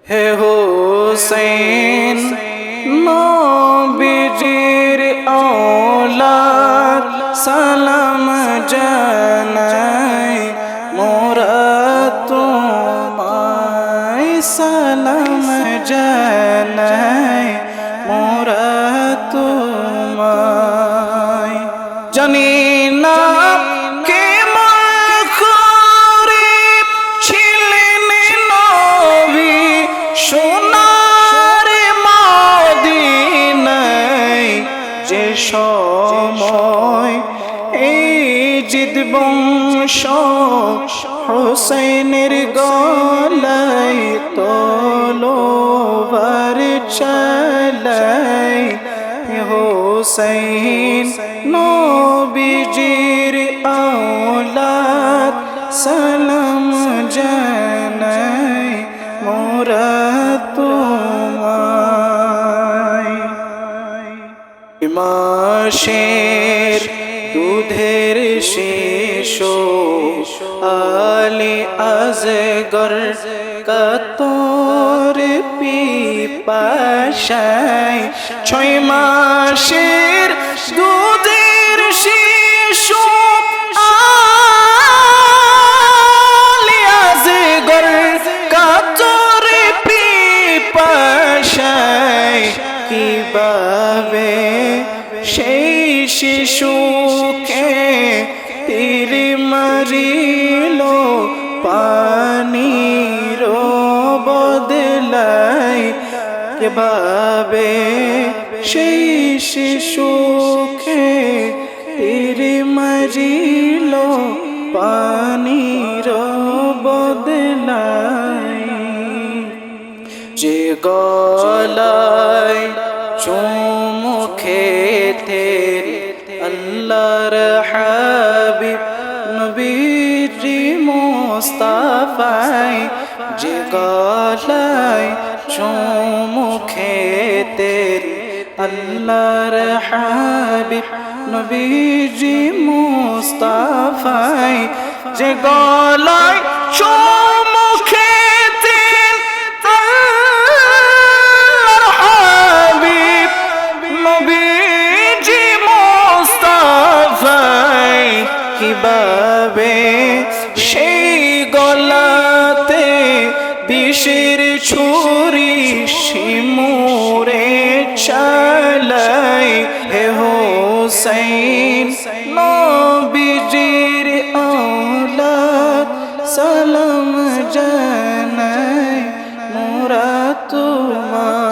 হে হোসেন নবীজির औलाद সালাম জানাই মোরা তোমায় সালাম জানাই মোরা তোমায় জানি না সময় এই জিদ বংশ হোসেনের গলায় তলোয়ার চালায় হোসেন নবীজির औलाद সালাম জানাই মোরা তোমায় মাসের দুধের শিশু আলী আজগর কাতর পিপাসায় 6 মাসের দুধের শিশু আলী আজগর কাতর পিপাসায় কিভাবে সেই শিশুকে তীর মারিল পানির বদলায় কিভাবে সেই শিশুকে তীর মারিল পানির বদলায় যে গলায় চুমু খেতে আল্লাহর হাবিব নবীজি মুস্তাফায় যে গলায় চুমু খেতে আল্লাহর হাবিব নবীজি মুস্তাফায় যে গলায় চুমু খেতে আল্লাহর হাবিব নবীজি মুস্তাফায় কিভাবে সেই গলাতে বিষের ছুরি শিমুরে চালায় হে হোসেন নবীজির औलाद সালাম জানাই মোরা তোমায়